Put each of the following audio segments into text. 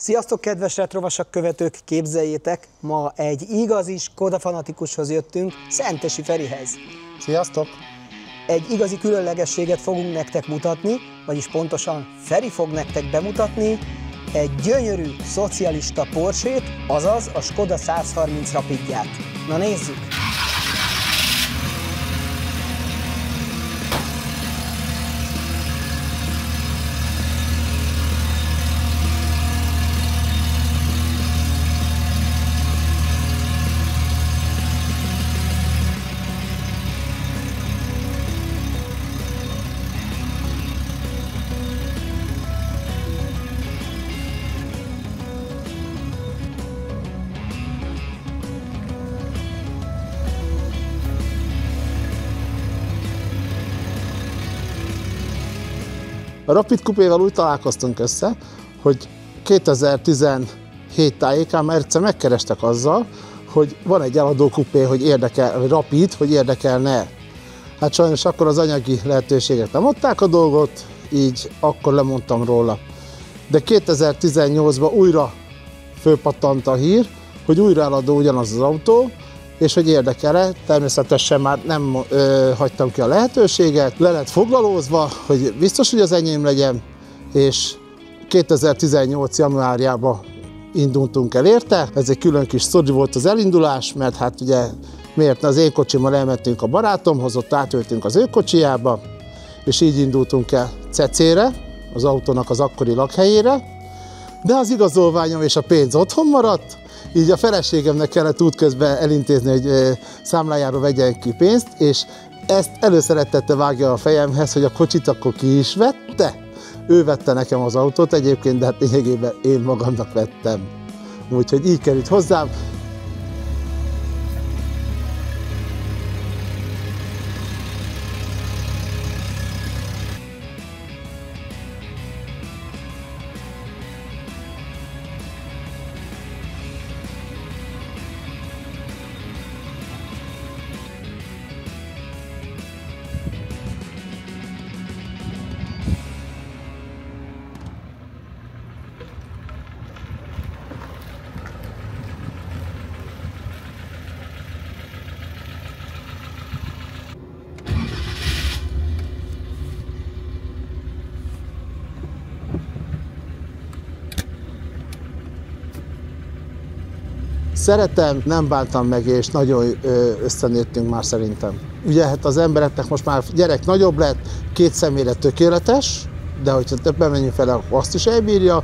Sziasztok, kedves retrovasak követők! Képzeljétek, ma egy igazi Skoda fanatikushoz jöttünk, Szentesi Ferihez. Sziasztok! Egy igazi különlegességet fogunk nektek mutatni, vagyis pontosan Feri fog nektek bemutatni egy gyönyörű szocialista Porsét, azaz a Skoda 130 Rapidját. Na nézzük! A Rapid kupéval úgy találkoztunk össze, hogy 2017 tájékán már egyszer megkerestek azzal, hogy van egy eladó kupé, hogy érdekel, vagy Rapid, hogy érdekelne. Hát sajnos akkor az anyagi lehetőségek nem adták a dolgot, így akkor lemondtam róla. De 2018-ban újra fölpattant a hír, hogy újra eladó ugyanaz az autó, és hogy érdekel-e, természetesen már nem hagytam ki a lehetőséget, le lett foglalózva, hogy biztos, hogy az enyém legyen, és 2018. januárjában indultunk el érte. Ez egy külön kis sztori volt az elindulás, mert hát ugye miért az én kocsimmal elmentünk a barátomhoz, ott átöltünk az ő kocsijába, és így indultunk el Cecére, az autónak az akkori lakhelyére, de az igazolványom és a pénz otthon maradt, így a feleségemnek kellett útközben elintézni, hogy számlájára vegyen ki pénzt, és ezt előszeretettel vágja a fejemhez, hogy a kocsit akkor ki is vette. Ő vette nekem az autót egyébként, de hát lényegében én magamnak vettem. Úgyhogy így került hozzám. Szeretem, nem bántam meg, és nagyon összenőttünk már szerintem. Ugye hát az embereknek most már gyerek nagyobb lett, 2 személyre tökéletes, de hogyha többen menjünk fel, akkor azt is elbírja.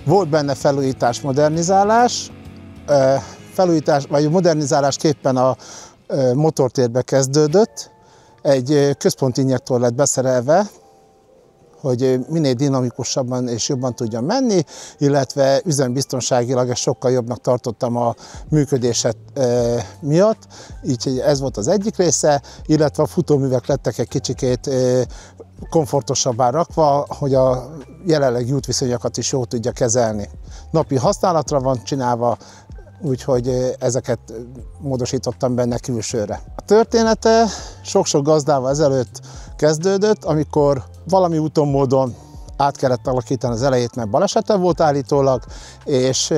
Volt benne felújítás, modernizálás, felújítás vagy modernizálásképpen a motortérbe kezdődött. Egy központi injektor lett beszerelve, hogy minél dinamikusabban és jobban tudjon menni, illetve üzembiztonságilag ezt sokkal jobbnak tartottam a működése miatt, így ez volt az egyik része, illetve a futóművek lettek egy kicsikét komfortosabbá rakva, hogy a jelenlegi útviszonyokat is jól tudja kezelni. Napi használatra van csinálva, úgyhogy ezeket módosítottam benne külsőre. A története sok-sok gazdával ezelőtt kezdődött, amikor valami úton módon át kellett alakítani az elejét, mert balesete volt állítólag, és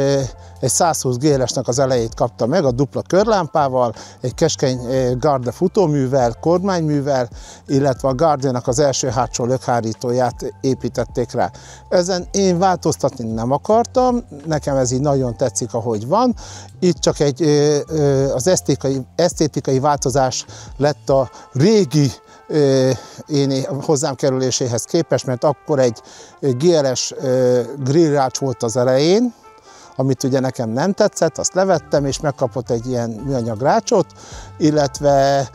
egy 120 GLS-nek az elejét kapta meg a dupla körlámpával, egy keskeny Garde futóművel, kormányművel, illetve a Garde-nak az első hátsó lökhárítóját építették rá. Ezen én változtatni nem akartam, nekem ez így nagyon tetszik, ahogy van. Itt csak az esztétikai változás lett a régi én hozzám kerüléséhez képest, mert akkor egy GLS grillrács volt az elején, amit ugye nekem nem tetszett, azt levettem, és megkapott egy ilyen műanyag rácsot, illetve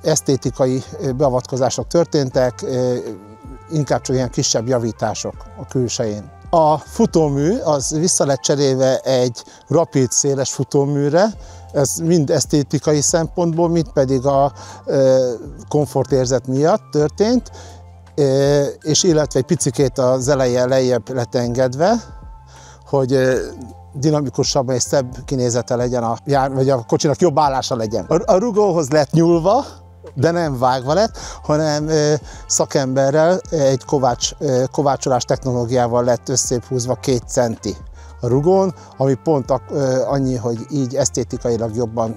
esztétikai beavatkozások történtek, inkább csak ilyen kisebb javítások a külsején. A futómű az vissza lett cserélve egy rapid széles futóműre, ez mind esztétikai szempontból, mind pedig a komfortérzet miatt történt, és illetve egy picikét az eleje lejjebb lett engedve, hogy dinamikusabban és szebb kinézete legyen, vagy a kocsinak jobb állása legyen. A rugóhoz lett nyúlva, de nem vágva lett, hanem szakemberrel egy kovácsolás technológiával lett összép húzva 2 centi a rugón, ami pont annyi, hogy így esztétikailag jobban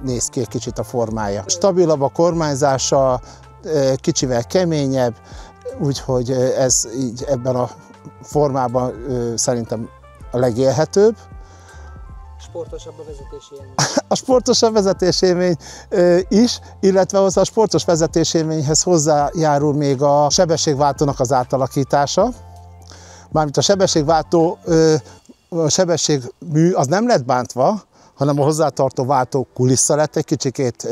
néz ki egy kicsit a formája. Stabilabb a kormányzása, kicsivel keményebb, úgyhogy ez így ebben a formában szerintem a legélhetőbb. Sportosabb a vezetési élmény. A sportosabb vezetésélmény is, illetve hozzá a sportos vezetésélményhez hozzájárul még a sebességváltónak az átalakítása. Mármint a sebességváltó, a sebességmű az nem lett bántva, hanem a hozzátartó váltó kulissza lett egy kicsikét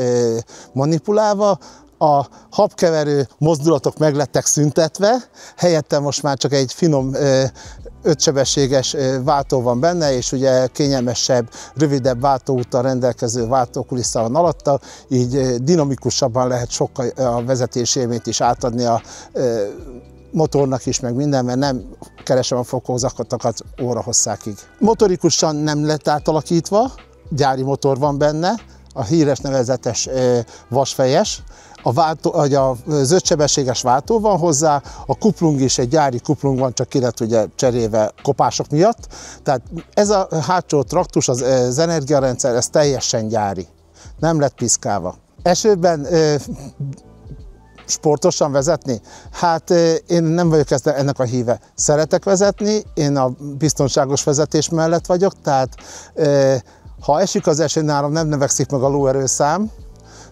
manipulálva, a habkeverő mozdulatok meg lettek szüntetve, helyette most már csak egy finom 5 sebességes váltó van benne, és ugye kényelmesebb, rövidebb váltóúttal rendelkező váltókulissza van alatta, így dinamikusabban lehet sokkal a vezetésélményt is átadni a motornak is, meg minden, mert nem keresem a fokozatokat órahosszákig. Motorikusan nem lett átalakítva, gyári motor van benne, a híres nevezetes vasfejes, az 5 sebességes váltó van hozzá, a kuplung is egy gyári kuplung van, csak ki lett ugye cserélve kopások miatt. Tehát ez a hátsó traktus, az energiarendszer, ez teljesen gyári, nem lett piszkálva. Esőben sportosan vezetni? Hát én nem vagyok ennek a híve. Szeretek vezetni, én a biztonságos vezetés mellett vagyok, tehát ha esik az eső, nálam nem növekszik meg a lóerőszám,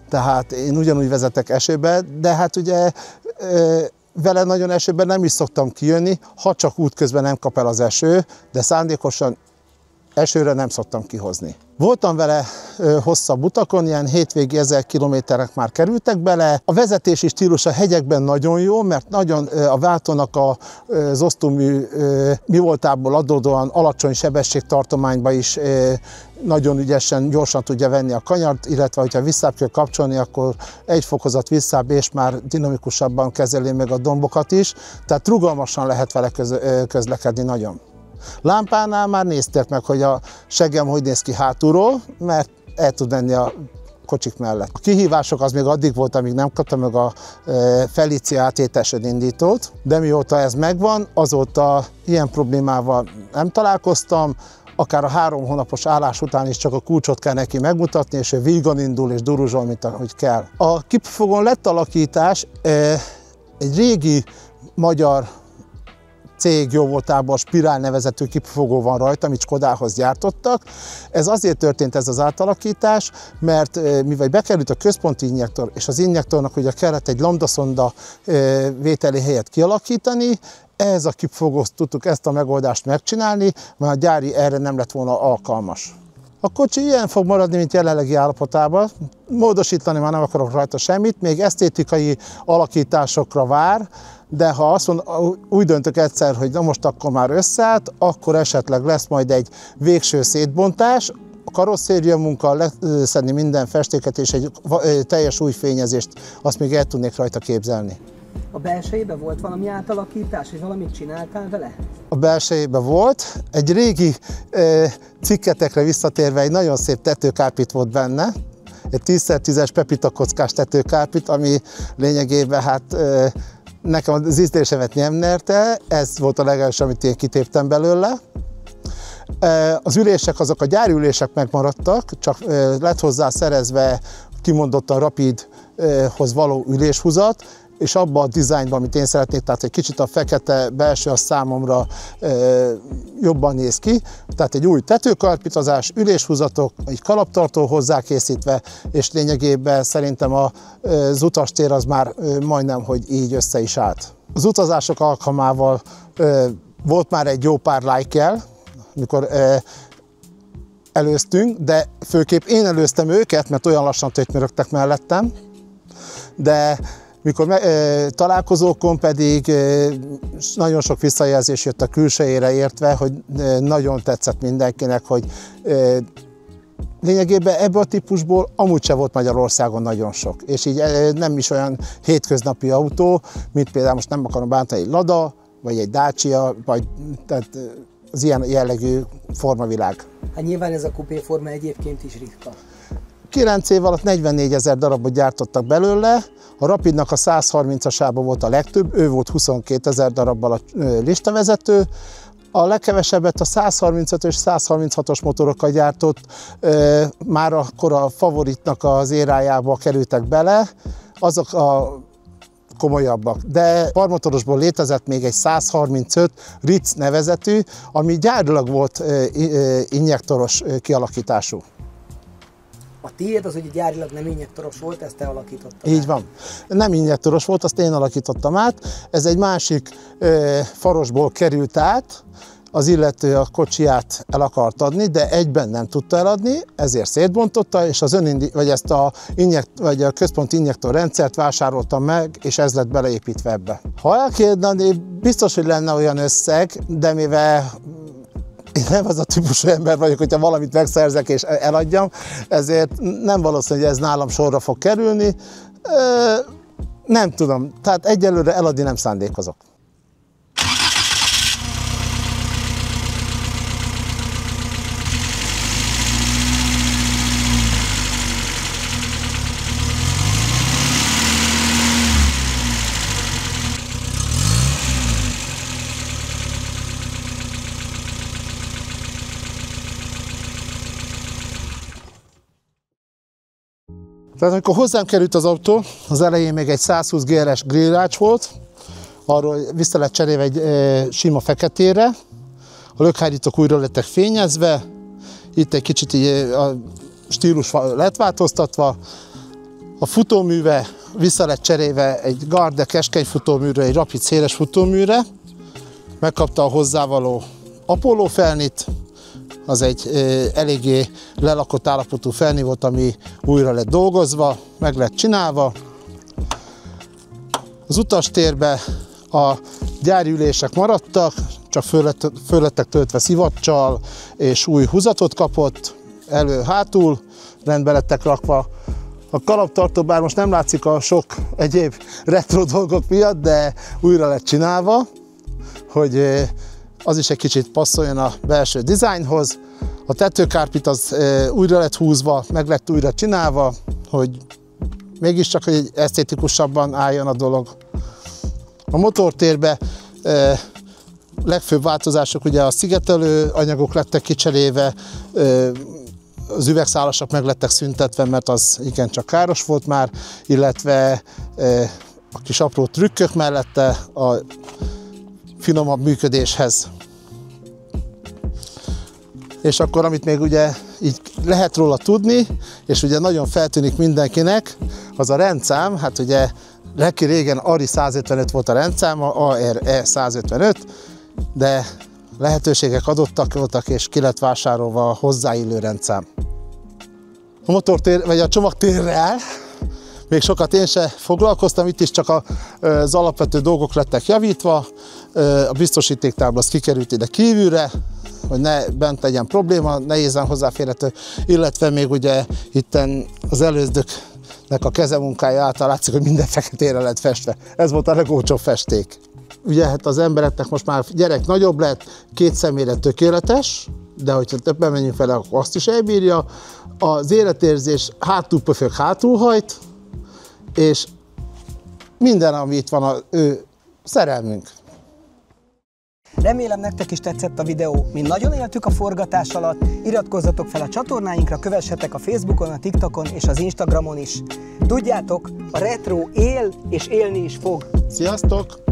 tehát én ugyanúgy vezetek esőbe, de hát ugye vele nagyon esőben nem is szoktam kijönni, ha csak útközben nem kap el az eső, de szándékosan esőre nem szoktam kihozni. Voltam vele hosszabb utakon, ilyen hétvégi 1000 kilométerek már kerültek bele. A vezetési stílus a hegyekben nagyon jó, mert nagyon a váltónak az osztómű mi voltából adódóan alacsony sebességtartományba is nagyon ügyesen, gyorsan tudja venni a kanyart, illetve hogyha visszább kell kapcsolni, akkor egy fokozat visszább, és már dinamikusabban kezeli meg a dombokat is, tehát rugalmasan lehet vele közlekedni nagyon. Lámpánál már nézték meg, hogy a seggem hogy néz ki hátulról, mert el tud menni a kocsik mellett. A kihívások az még addig volt, amíg nem kaptam meg a Felicia AT-es indítót, de mióta ez megvan, azóta ilyen problémával nem találkoztam, akár a 3 hónapos állás után is csak a kulcsot kell neki megmutatni, és ő vígan indul és duruzsol, mint ahogy kell. A kipufogón lett alakítás egy régi magyar cég jó voltában Spirál nevezetű kipufogó van rajta, amit Skodához gyártottak. Ez azért történt ez az átalakítás, mert mivel bekerült a központi injektor, és az injektornak ugye kellett egy lambdaszonda vételi helyet kialakítani, ehhez a kipufogóhoz tudtuk ezt a megoldást megcsinálni, mert a gyári erre nem lett volna alkalmas. A kocsi ilyen fog maradni, mint jelenlegi állapotában. Módosítani már nem akarok rajta semmit, még esztétikai alakításokra vár, de ha azt úgy döntök egyszer, hogy na most akkor már összeállt, akkor esetleg lesz majd egy végső szétbontás, a karosszéria munka, leszedni minden festéket és egy teljes új fényezést, azt még el tudnék rajta képzelni. A belsejében volt valami átalakítás, és valamit csináltál vele? A belsejében volt. Egy régi cikketekre visszatérve egy nagyon szép tetőkárpit volt benne. Egy 10x10-es pepitakockás tetőkárpit, ami lényegében hát nekem az ízlésemet nem nyerte. Ez volt a legelső, amit én kitéptem belőle. Az ülések, azok a gyári ülések megmaradtak, csak lett hozzá szerezve kimondottan Rapidhoz való üléshúzat, és abban a dizájnban, amit én szeretnék, tehát egy kicsit a fekete belső az számomra jobban néz ki. Tehát egy új tetőkarpitozás, üléshúzatok, egy kalaptartó hozzákészítve, és lényegében szerintem az utastér az már majdnem, hogy így össze is állt. Az utazások alkalmával volt már egy jó pár like-jel, mikor előztünk, de főképp én előztem őket, mert olyan lassan tötymörögtek mellettem, de mikor találkozókon pedig nagyon sok visszajelzés jött a külsejére értve, hogy nagyon tetszett mindenkinek, hogy lényegében ebből a típusból amúgy se volt Magyarországon nagyon sok, és így nem is olyan hétköznapi autó, mint például most nem akarom bántani egy Lada, vagy egy Dacia, vagy tehát az ilyen jellegű formavilág. Hát nyilván ez a kupéforma egyébként is ritka. 9 év alatt 44 000 darabot gyártottak belőle, a Rapidnak a 130-asában volt a legtöbb, ő volt 22 000 darabbal a listavezető, a legkevesebbet a 135 és 136-os motorokkal gyártott, már akkor a favoritnak az érájába kerültek bele, azok a komolyabbak. De parmotorosból létezett még egy 135 Ritz nevezetű, ami gyárilag volt injektoros kialakítású. A tiéd az ugye gyárilag nem injektoros volt, ezt te alakítottad. Így van. Nem injektoros volt, azt én alakítottam át. Ez egy másik farosból került át, az illető a kocsiját el akart adni, de egyben nem tudta eladni, ezért szétbontotta, és az ezt a központi injektor rendszert vásároltam meg, és ez lett beleépítve ebbe. Ha elkérdeni, biztos, hogy lenne olyan összeg, de mivel én nem az a típusú ember vagyok, hogyha valamit megszerzek és eladjam, ezért nem valószínű, hogy ez nálam sorra fog kerülni. Nem tudom, tehát egyelőre eladni nem szándékozok. Tehát amikor hozzám került az autó, az elején még egy 120 GR-es grillrács volt, arról vissza lett cserélve egy sima feketére, a lökhárítók újra lettek fényezve, itt egy kicsit a stílus lett változtatva, a futóműve vissza lett cserélve egy Garde keskeny futóműre, egy Rapid széles futóműre, megkapta a hozzávaló Apollo felnit, az egy eléggé lelakott állapotú felni volt, ami újra lett dolgozva, meg lett csinálva. Az utastérbe a gyári ülések maradtak, csak föl lettek töltve szivacsal, és új húzatot kapott, elő-hátul rendbe lettek rakva. A kalaptartó, bár most nem látszik a sok egyéb retro dolgok miatt, de újra lett csinálva, hogy az is egy kicsit passzoljon a belső dizájnhoz. A tetőkárpit az újra lett húzva, meg lett újra csinálva, hogy mégiscsak egy esztétikusabban álljon a dolog. A motortérbe legfőbb változások ugye a szigetelő anyagok lettek kicserélve, az üvegszálasok meg lettek szüntetve, mert az igencsak káros volt már, illetve a kis apró trükkök mellette a finomabb működéshez. És akkor, amit még ugye így lehet róla tudni, és ugye nagyon feltűnik mindenkinek, az a rendszám, hát ugye régen ARI 155 volt a rendszám, ARE 155, de lehetőségek adottak voltak, és ki lett vásárolva a hozzáillő rendszám. A motortér, vagy a csomagtérrel még sokat én se foglalkoztam, itt is csak az alapvető dolgok lettek javítva, a biztosítéktábla az kikerült ide kívülre, hogy ne bent legyen probléma, nehézen hozzáférhető, illetve még ugye itten az előzőknek a kezemunkája által látszik, hogy minden feketére lett festve. Ez volt a legolcsóbb festék. Ugye hát az embereknek most már gyerek nagyobb lett, 2 személyre tökéletes, de hogyha többen menjünk fel, akkor azt is elbírja. Az életérzés hátul pöfög, hátul hajt, és minden, ami itt van, az ő szerelmünk. Remélem nektek is tetszett a videó, mi nagyon éltük a forgatás alatt, iratkozzatok fel a csatornáinkra, kövessetek a Facebookon, a TikTokon és az Instagramon is. Tudjátok, a retro él és élni is fog. Sziasztok!